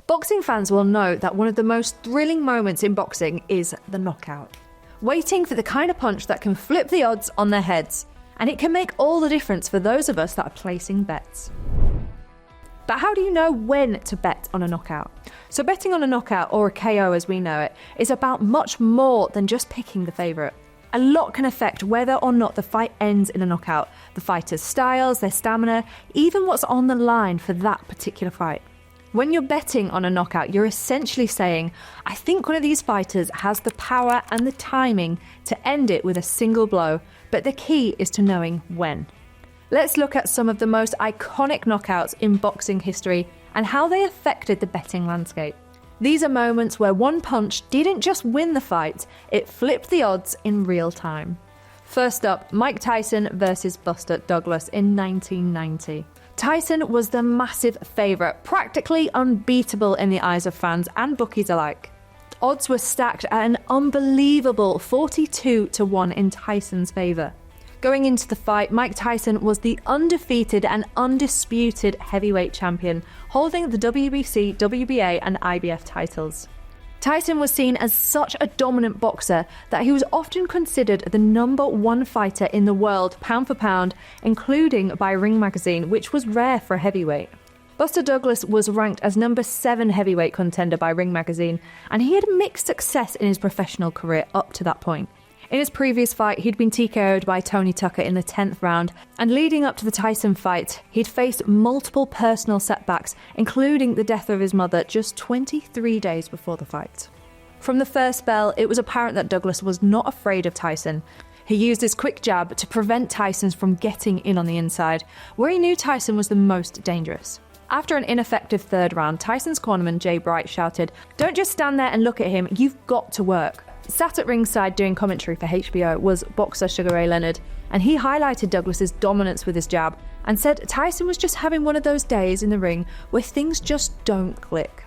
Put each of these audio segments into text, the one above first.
Boxing fans will know that one of the most thrilling moments in boxing is the knockout. Waiting for the kind of punch that can flip the odds on their heads, and it can make all the difference for those of us that are placing bets. But how do you know when to bet on a knockout? So betting on a knockout, or a KO as we know it, is about much more than just picking the favourite. A lot can affect whether or not the fight ends in a knockout, the fighter's styles, their stamina, even what's on the line for that particular fight. When you're betting on a knockout, you're essentially saying, I think one of these fighters has the power and the timing to end it with a single blow, but the key is to knowing when. Let's look at some of the most iconic knockouts in boxing history and how they affected the betting landscape. These are moments where one punch didn't just win the fight, it flipped the odds in real time. First up, Mike Tyson versus Buster Douglas in 1990. Tyson was the massive favourite, practically unbeatable in the eyes of fans and bookies alike. Odds were stacked at an unbelievable 42-1 in Tyson's favour. Going into the fight, Mike Tyson was the undefeated and undisputed heavyweight champion, holding the WBC, WBA and IBF titles. Tyson was seen as such a dominant boxer that he was often considered the #1 fighter in the world pound for pound, including by Ring magazine, which was rare for a heavyweight. Buster Douglas was ranked as #7 heavyweight contender by Ring magazine, and he had mixed success in his professional career up to that point. In his previous fight, he'd been TKO'd by Tony Tucker in the 10th round, and leading up to the Tyson fight, he'd faced multiple personal setbacks, including the death of his mother just 23 days before the fight. From the first bell, it was apparent that Douglas was not afraid of Tyson. He used his quick jab to prevent Tyson from getting in on the inside, where he knew Tyson was the most dangerous. After an ineffective third round, Tyson's cornerman Jay Bright shouted, "Don't just stand there and look at him, you've got to work." Sat at ringside doing commentary for HBO was boxer Sugar Ray Leonard, and he highlighted Douglas's dominance with his jab and said Tyson was just having one of those days in the ring where things just don't click.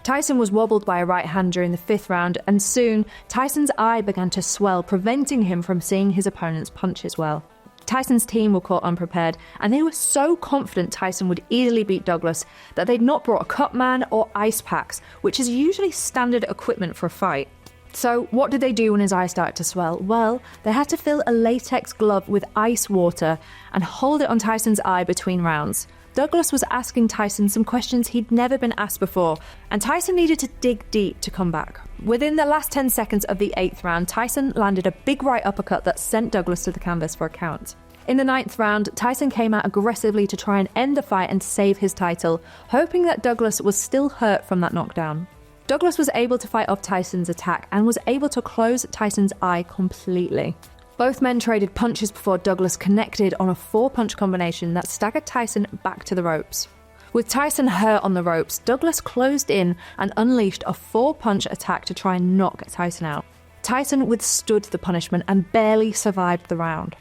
Tyson was wobbled by a right hand during the 5th round, and soon Tyson's eye began to swell, preventing him from seeing his opponent's punches well. Tyson's team were caught unprepared, and they were so confident Tyson would easily beat Douglas that they'd not brought a cup man or ice packs, which is usually standard equipment for a fight. So what did they do when his eye started to swell? Well, they had to fill a latex glove with ice water and hold it on Tyson's eye between rounds. Douglas was asking Tyson some questions he'd never been asked before, and Tyson needed to dig deep to come back. Within the last 10 seconds of the 8th round, Tyson landed a big right uppercut that sent Douglas to the canvas for a count. In the 9th round, Tyson came out aggressively to try and end the fight and save his title, hoping that Douglas was still hurt from that knockdown. Douglas was able to fight off Tyson's attack and was able to close Tyson's eye completely. Both men traded punches before Douglas connected on a 4-punch combination that staggered Tyson back to the ropes. With Tyson hurt on the ropes, Douglas closed in and unleashed a 4-punch attack to try and knock Tyson out. Tyson withstood the punishment and barely survived the round.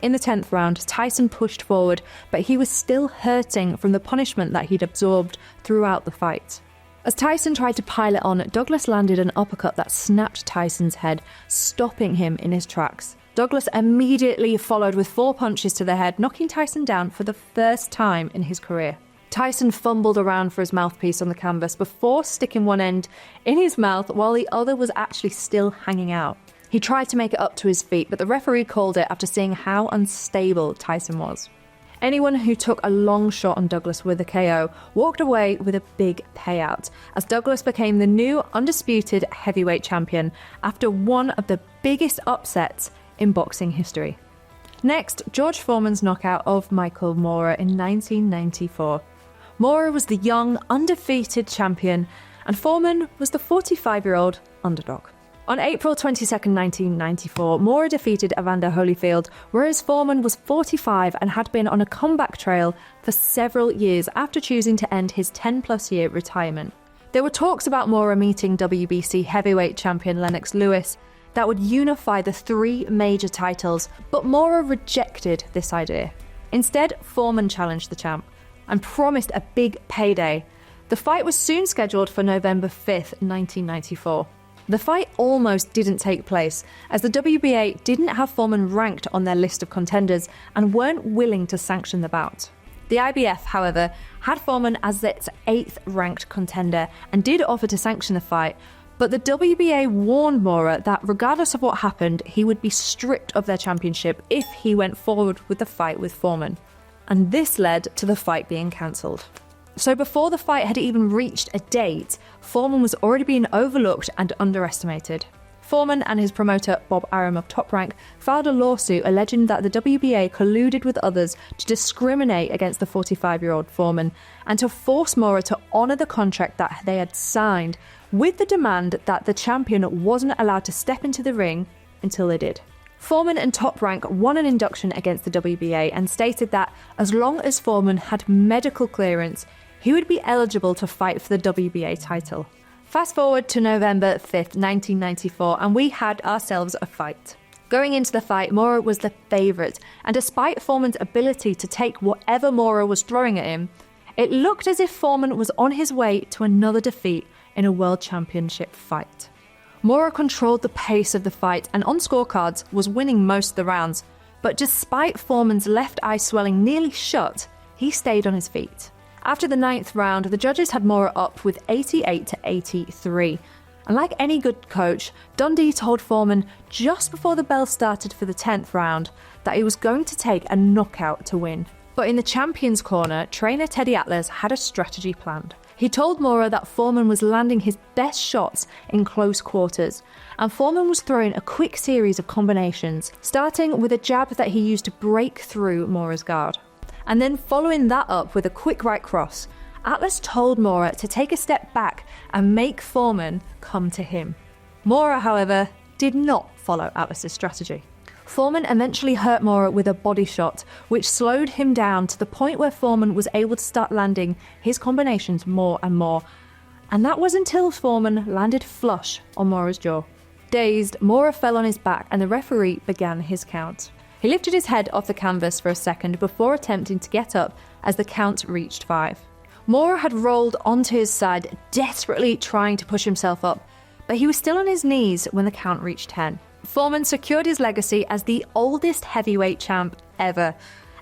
In the 10th round, Tyson pushed forward, but he was still hurting from the punishment that he'd absorbed throughout the fight. As Tyson tried to pile it on, Douglas landed an uppercut that snapped Tyson's head, stopping him in his tracks. Douglas immediately followed with 4 punches to the head, knocking Tyson down for the first time in his career. Tyson fumbled around for his mouthpiece on the canvas before sticking one end in his mouth while the other was actually still hanging out. He tried to make it up to his feet, but the referee called it after seeing how unstable Tyson was. Anyone who took a long shot on Douglas with a KO walked away with a big payout, as Douglas became the new undisputed heavyweight champion after one of the biggest upsets in boxing history. Next, George Foreman's knockout of Michael Moorer in 1994. Moorer was the young, undefeated champion, and Foreman was the 45-year-old underdog. On April 22, 1994, Moorer defeated Evander Holyfield, whereas Foreman was 45 and had been on a comeback trail for several years after choosing to end his 10-plus year retirement. There were talks about Moorer meeting WBC heavyweight champion Lennox Lewis that would unify the 3 major titles, but Moorer rejected this idea. Instead, Foreman challenged the champ and promised a big payday. The fight was soon scheduled for November 5, 1994. The fight almost didn't take place, as the WBA didn't have Foreman ranked on their list of contenders and weren't willing to sanction the bout. The IBF, however, had Foreman as its 8th ranked contender and did offer to sanction the fight, but the WBA warned Moorer that regardless of what happened, he would be stripped of their championship if he went forward with the fight with Foreman. And this led to the fight being cancelled. So before the fight had even reached a date, Foreman was already being overlooked and underestimated. Foreman and his promoter Bob Arum of Top Rank filed a lawsuit alleging that the WBA colluded with others to discriminate against the 45-year-old Foreman and to force Moorer to honour the contract that they had signed, with the demand that the champion wasn't allowed to step into the ring until they did. Foreman and Top Rank won an induction against the WBA and stated that as long as Foreman had medical clearance, he would be eligible to fight for the WBA title. Fast forward to November 5th, 1994, and we had ourselves a fight. Going into the fight, Moorer was the favourite, and despite Foreman's ability to take whatever Moorer was throwing at him, it looked as if Foreman was on his way to another defeat in a World Championship fight. Moorer controlled the pace of the fight and on scorecards was winning most of the rounds, but despite Foreman's left eye swelling nearly shut, he stayed on his feet. After the 9th round, the judges had Moorer up with 88-83. And like any good coach, Dundee told Foreman just before the bell started for the 10th round that he was going to take a knockout to win. But in the champion's corner, trainer Teddy Atlas had a strategy planned. He told Moorer that Foreman was landing his best shots in close quarters, and Foreman was throwing a quick series of combinations, starting with a jab that he used to break through Moorer's guard. And then following that up with a quick right cross, Atlas told Moorer to take a step back and make Foreman come to him. Moorer, however, did not follow Atlas's strategy. Foreman eventually hurt Moorer with a body shot, which slowed him down to the point where Foreman was able to start landing his combinations more and more. And that was until Foreman landed flush on Moorer's jaw. Dazed, Moorer fell on his back and the referee began his count. He lifted his head off the canvas for a second before attempting to get up as the count reached 5. Moorer had rolled onto his side, desperately trying to push himself up, but he was still on his knees when the count reached 10. Foreman secured his legacy as the oldest heavyweight champ ever.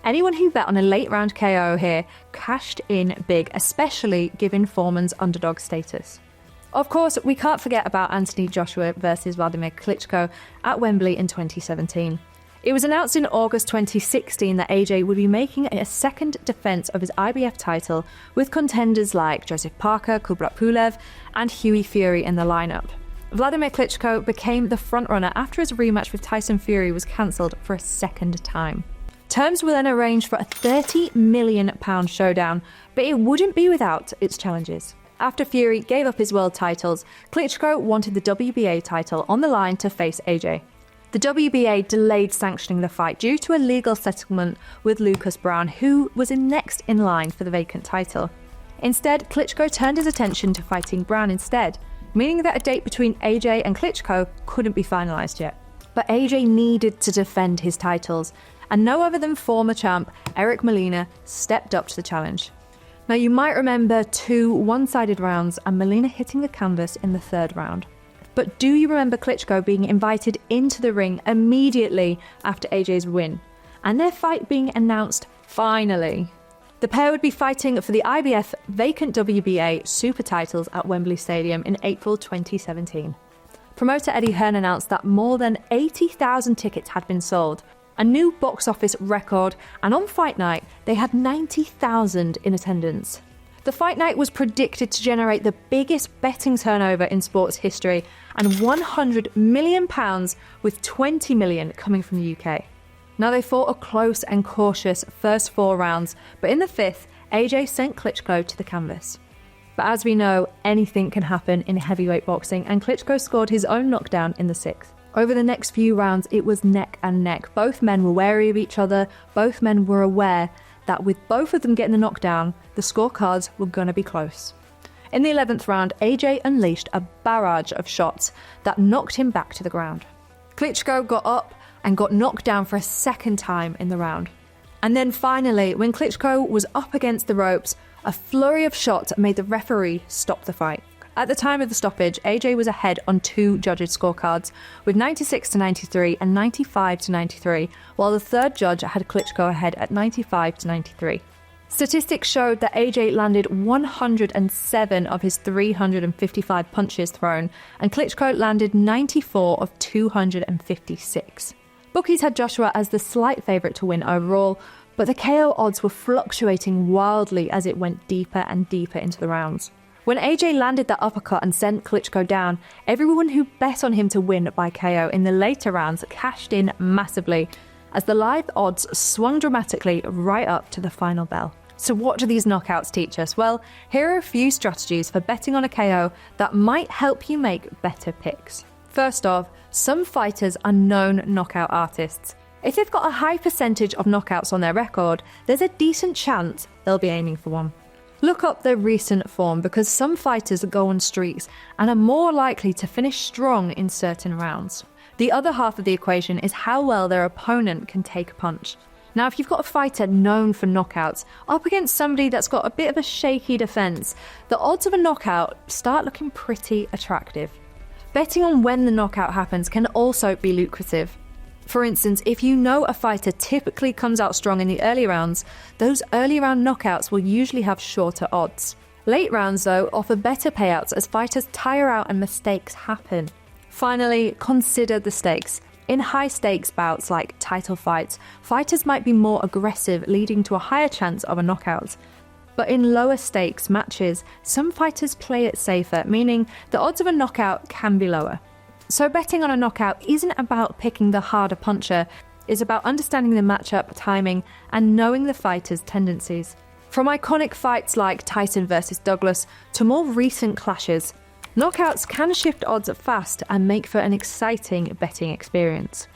Anyone who bet on a late round KO here cashed in big, especially given Foreman's underdog status. Of course, we can't forget about Anthony Joshua versus Wladimir Klitschko at Wembley in 2017. It was announced in August 2016 that AJ would be making a second defence of his IBF title with contenders like Joseph Parker, Kubrat Pulev and Hughie Fury in the lineup. Wladimir Klitschko became the frontrunner after his rematch with Tyson Fury was cancelled for a second time. Terms were then arranged for a £30 million showdown, but it wouldn't be without its challenges. After Fury gave up his world titles, Klitschko wanted the WBA title on the line to face AJ. The WBA delayed sanctioning the fight due to a legal settlement with Lucas Brown, who was next in line for the vacant title. Instead, Klitschko turned his attention to fighting Brown instead, meaning that a date between AJ and Klitschko couldn't be finalised yet. But AJ needed to defend his titles, and no other than former champ Eric Molina stepped up to the challenge. Now you might remember 2 one-sided rounds and Molina hitting the canvas in the 3rd round. But do you remember Klitschko being invited into the ring immediately after AJ's win? And their fight being announced finally. The pair would be fighting for the IBF vacant WBA super titles at Wembley Stadium in April 2017. Promoter Eddie Hearn announced that more than 80,000 tickets had been sold, a new box office record, and on fight night they had 90,000 in attendance. The fight night was predicted to generate the biggest betting turnover in sports history and £100 million, with 20 million coming from the UK. Now they fought a close and cautious first 4 rounds, but in the 5th, AJ sent Klitschko to the canvas. But as we know, anything can happen in heavyweight boxing, and Klitschko scored his own knockdown in the 6th. Over the next few rounds, it was neck and neck. Both men were wary of each other. Both men were aware that with both of them getting the knockdown, the scorecards were going to be close. In the 11th round, AJ unleashed a barrage of shots that knocked him back to the ground. Klitschko got up and got knocked down for a second time in the round. And then finally, when Klitschko was up against the ropes, a flurry of shots made the referee stop the fight. At the time of the stoppage, AJ was ahead on 2 judges' scorecards, with 96-93 and 95-93, while the 3rd judge had Klitschko ahead at 95-93. Statistics showed that AJ landed 107 of his 355 punches thrown, and Klitschko landed 94 of 256. Bookies had Joshua as the slight favourite to win overall, but the KO odds were fluctuating wildly as it went deeper and deeper into the rounds. When AJ landed that uppercut and sent Klitschko down, everyone who bet on him to win by KO in the later rounds cashed in massively, as the live odds swung dramatically right up to the final bell. So what do these knockouts teach us? Well, here are a few strategies for betting on a KO that might help you make better picks. First off, some fighters are known knockout artists. If they've got a high percentage of knockouts on their record, there's a decent chance they'll be aiming for one. Look up their recent form, because some fighters go on streaks and are more likely to finish strong in certain rounds. The other half of the equation is how well their opponent can take a punch. Now, if you've got a fighter known for knockouts up against somebody that's got a bit of a shaky defense, the odds of a knockout start looking pretty attractive. Betting on when the knockout happens can also be lucrative. For instance, if you know a fighter typically comes out strong in the early rounds, those early round knockouts will usually have shorter odds. Late rounds, though, offer better payouts as fighters tire out and mistakes happen. Finally, consider the stakes. In high-stakes bouts like title fights, fighters might be more aggressive, leading to a higher chance of a knockout. But in lower-stakes matches, some fighters play it safer, meaning the odds of a knockout can be lower. So betting on a knockout isn't about picking the harder puncher, it's about understanding the matchup, timing, and knowing the fighter's tendencies. From iconic fights like Tyson versus Douglas to more recent clashes, knockouts can shift odds fast and make for an exciting betting experience.